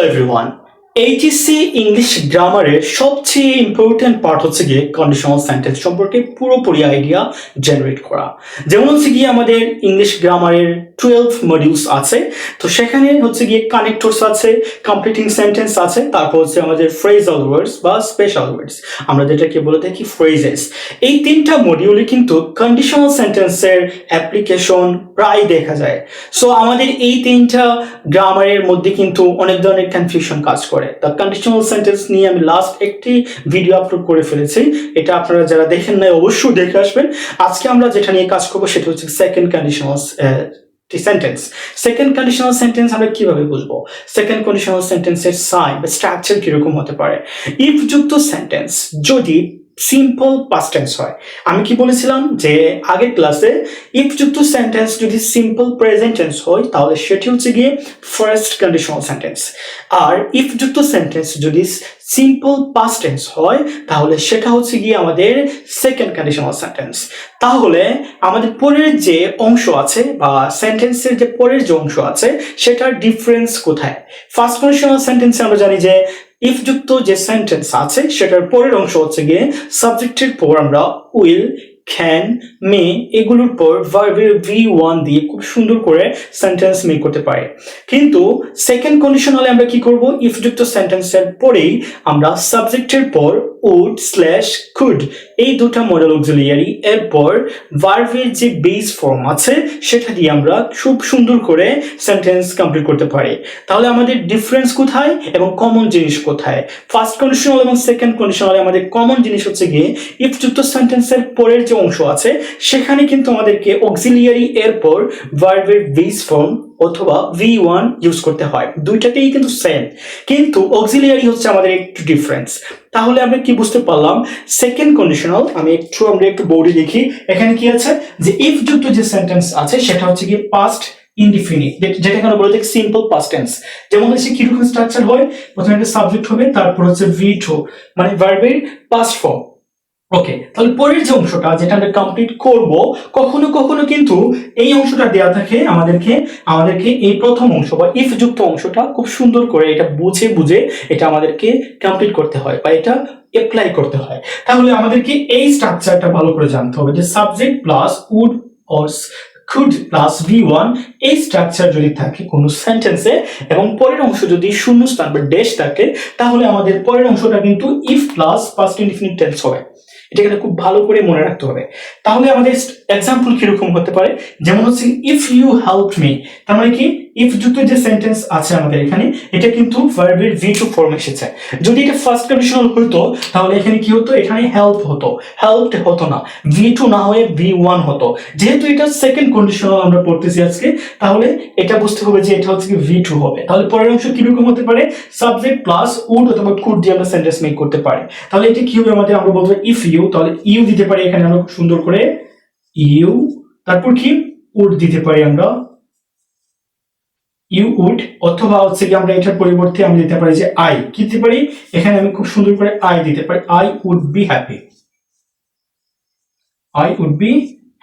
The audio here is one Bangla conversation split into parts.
এভরিওয়ান, এইচএসসি ইংলিশ গ্রামারের সবচেয়ে ইম্পর্টেন্ট পার্ট হচ্ছে গিয়ে কন্ডিশনাল সেন্টেন্স সম্পর্কে পুরোপুরি আইডিয়া জেনারেট করা। যেমন হচ্ছে গিয়ে আমাদের ইংলিশ গ্রামারের 12 মডিউলস আছে, তো সেখানে হচ্ছে গিয়ে কানেক্টরস আছে, কমপ্লিটিং সেন্টেন্স আছে, তারপর হচ্ছে আমাদের ফ্রেজাল ওয়ার্ডস বা স্পেশাল ওয়ার্ডস, আমরা যেটাকে বলে থাকি ফ্রেজেস। এই তিনটা মডিউলে কিন্তু কন্ডিশনাল সেন্টেন্সের অ্যাপ্লিকেশন প্রায় দেখা যায়। সো আমাদের এই তিনটা গ্রামারের মধ্যে কিন্তু অনেক ধরনের কনফিউশন কাজ করে। দ্য কন্ডিশনাল সেন্টেন্স নিয়ে আমি লাস্ট একটি ভিডিও আপলোড করে ফেলেছি, এটা আপনারা যারা দেখেন নাই অবশ্যই দেখে আসবেন। আজকে আমরা যেটা নিয়ে কাজ করবো সেটা হচ্ছে second conditional sentence. Second conditional sentence আমরা কিভাবে বুঝবো? সেকেন্ড কন্ডিশনাল সেন্টেন্সের সাইন বা স্ট্রাকচার কিরকম হতে পারে? ইফ যুক্ত সেন্টেন্স যদি সিম্পল পাস্ট টেন্স হয়, আমি কি বলেছিলাম যে আগের ক্লাসে ইফ যুক্ত সেন্টেন্স যদি সিম্পল প্রেজেন্ট টেন্স হয় তাহলে সেটি হচ্ছে গিয়ে ফার্স্ট কন্ডিশনাল সেন্টেন্স, আর ইফ যুক্ত সেন্টেন্স যদি সিম্পল পাস্ট টেন্স হয় তাহলে সেটা হচ্ছে গিয়ে আমাদের সেকেন্ড কন্ডিশনাল সেন্টেন্স। তাহলে আমাদের পরের যে অংশ আছে বা সেন্টেন্সের যে পরের যে অংশ আছে সেটার ডিফারেন্স কোথায়? ফার্স্ট কন্ডিশনাল সেন্টেন্সে আমরা জানি যে ইফ যুক্ত যে সেন্টেন্স আছে সেটার পরের অংশ হচ্ছে গিয়ে সাবজেক্টের পর আমরা উইল, ক্যান, মে এগুলোর পর ভার্বের V1 দিয়ে খুব সুন্দর করে সেন্টেন্স মেক করতে পারি। কিন্তু সেকেন্ড কন্ডিশনালে আমরা কি করব? ইফ যুক্ত সেন্টেন্সের পরেই আমরা সাবজেক্টের পর উড স্ল্যাশ কুড এই দুটা মডেল অক্সিলিয়ারি এরপর ভার্বের যে বেস ফর্ম আছে সেটা দিয়ে আমরা খুব সুন্দর করে সেন্টেন্স কমপ্লিট করতে পারি। তাহলে আমাদের ডিফারেন্স কোথায় এবং কমন জিনিস কোথায়? ফার্স্ট কন্ডিশনাল এবং সেকেন্ড কন্ডিশনালে আমাদের কমন জিনিস হচ্ছে গিয়ে ইফ যুক্ত সেন্টেন্সের পরের যে অংশ আছে সেখানে কিন্তু আমাদেরকে অক্সিলিয়ারি এরপর ভার্বের বেস ফর্ম অথবা V1 ইউজ করতে হয়। দুইটাতেই কিন্তু সেম, কিন্তু অক্সিলিয়ারি হচ্ছে আমাদের একটু ডিফারেন্স। তাহলে আমরা কি বুঝতে পারলাম? সেকেন্ড কন্ডিশনাল আমরা একটু বোর্ডে দেখি, এখানে কি আছে যে ইফ যুক্ত যে সেন্টেন্স আছে সেটা হচ্ছে কি পাস্ট ইনডিফিনিট, যেটাকে আমরা বলে থাকি সিম্পল পাস্ট টেন্স। যেমন হচ্ছে কিরকম স্ট্রাকচার হয়? প্রথমে একটা সাবজেক্ট হবে, তারপর হচ্ছে V2 মানে ভার্বের পাস্ট ফর্ম। ওকে, তাহলে পরের যে অংশটা যেটা আমরা কমপ্লিট করব, কখনো কখনো কিন্তু এই অংশটা দেওয়া থাকে আমাদেরকে এই প্রথম অংশ বা ইফ যুক্ত অংশটা খুব সুন্দর করে এটা বুঝে এটা আমাদেরকে কমপ্লিট করতে হয় বা এটা অ্যাপ্লাই করতে হয়। তাহলে আমাদেরকে এই স্ট্রাকচারটা ভালো করে জানতে হবে যে subject plus wood or could plus V1 এই স্ট্রাকচার যদি থাকে কোনো সেন্টেন্সে এবং পরের অংশ যদি শূন্যস্থান বা ড্যাশ থাকে তাহলে আমাদের পরের অংশটা কিন্তু if plus past indefinite tense হবে। এটাকে খুব ভালো করে মনে রাখতে হবে। তাহলে আমাদের এক্সাম্পল কিরকম হতে পারে? যেমন হচ্ছে ইফ ইউ হেল্প মি, তার মানে কি ইফ যুক্ত যে সেন্টেন্স আছে আমাদের এখানে এটা কিন্তু ভার্বের V2 ফর্ম এসেছে। যদি এটা ফার্স্ট কন্ডিশনাল হতো তাহলে এখানে কি হতো? এখানে হেল্প হতো, হেল্পড হতো না, V2 না হয়ে V1 হতো। যেহেতু এটা সেকেন্ড কন্ডিশনাল আমরা পড়তেছি আজকে, তাহলে এটা বুঝতে হবে যে এটা হচ্ছে কি V2 হবে। তাহলে পরের অংশ কিরকম হতে পারে? সাবজেক্ট প্লাস উড অথবা কুড দিয়ে আমরা সেন্টেন্স মেক করতে পারি। তাহলে এটা কি হবে আমাদের? আমরা বলবো ইফ ইউ, তাহলে ইউ দিতে পারি এখানে আমরা খুব সুন্দর করে ইউ, তারপর কি উড দিতে পারি আমরা ইউ উড, অথবা হচ্ছে কি আমরা এটার পরিবর্তে আমরা দিতে পারি যে আই, কি দিতে পারি এখানে আমি খুব সুন্দর করে আই দিতে পারি, I would be happy, I would be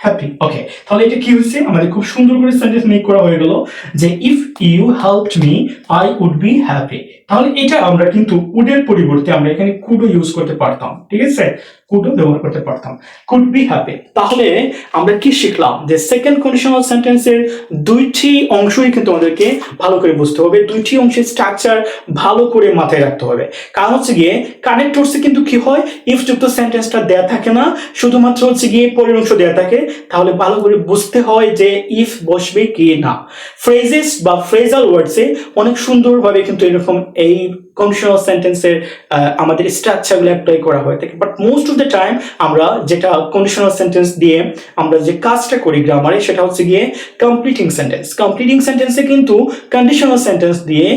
happy. Okay, তাহলে এটা কি হচ্ছে? আমাদের খুব সুন্দর করে সেন্টেন্স মেক করা হয়ে গেল যে if you helped me I would be happy. তাহলে এটা আমরা কিন্তু উডের পরিবর্তে আমরা এখানে কুডও ইউজ করতে পারতাম, ঠিক আছে? কুডও ব্যবহার করতে পারতাম, কুড বি হ্যাপি। তাহলে আমরা কি শিখলাম? যে সেকেন্ড কন্ডিশনাল সেন্টেন্সের দুইটি অংশই কিন্তু আমাদেরকে ভালো করে বুঝতে হবে, দুইটি অংশের স্ট্রাকচার ভালো করে মাথায় রাখতে হবে। কারণ হচ্ছে গিয়ে কানেক্টরসে কিন্তু কি হয়? ইফ যুক্ত সেন্টেন্সটা দেয়া থাকে না, শুধুমাত্র হচ্ছে গিয়ে পরের অংশ দেয়া থাকে। তাহলে ভালো করে বুঝতে হয় যে ইফ বসবে কি না। ফ্রেজেস বা ফ্রেজাল ওয়ার্ডসে অনেক সুন্দরভাবে কিন্তু এরকম এই কন্ডিশনাল সেন্টেন্সের আমাদের স্ট্রাকচারগুলো অ্যাপ্লাই করা হয়ে থাকে। But most of the time আমরা যেটা কন্ডিশনাল সেন্টেন্স দিয়ে আমরা যে কাজটা করি গ্রামারে সেটা হচ্ছে গিয়ে কমপ্লিটিং সেন্টেন্স। কমপ্লিটিং সেন্টেন্সে কিন্তু কন্ডিশনাল সেন্টেন্স দিয়ে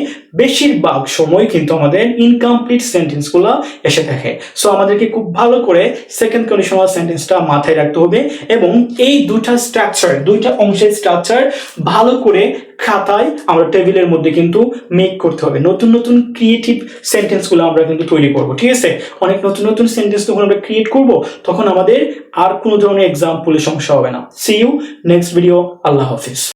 বেশিরভাগ সময় কিন্তু আমাদের ইনকমপ্লিট সেন্টেন্সগুলো এসে থাকে। সো আমাদেরকে খুব ভালো করে সেকেন্ড কন্ডিশনাল সেন্টেন্সটা মাথায় রাখতে হবে এবং এই দুটা স্ট্রাকচার, দুইটা অংশের স্ট্রাকচার ভালো করে খাতায় আমরা টেবিলের মধ্যে কিন্তু মেক করতে হবে। নতুন নতুন ক্রিয়েটিভ সেন্টেন্সগুলো আমরা কিন্তু তৈরি করব, ঠিক আছে? অনেক নতুন নতুন সেন্টেন্স যখন আমরা ক্রিয়েট করব তখন আমাদের আর কোনো ধরনের এক্সাম্পলের সমস্যা হবে না। See you next video. আল্লাহ হাফিজ।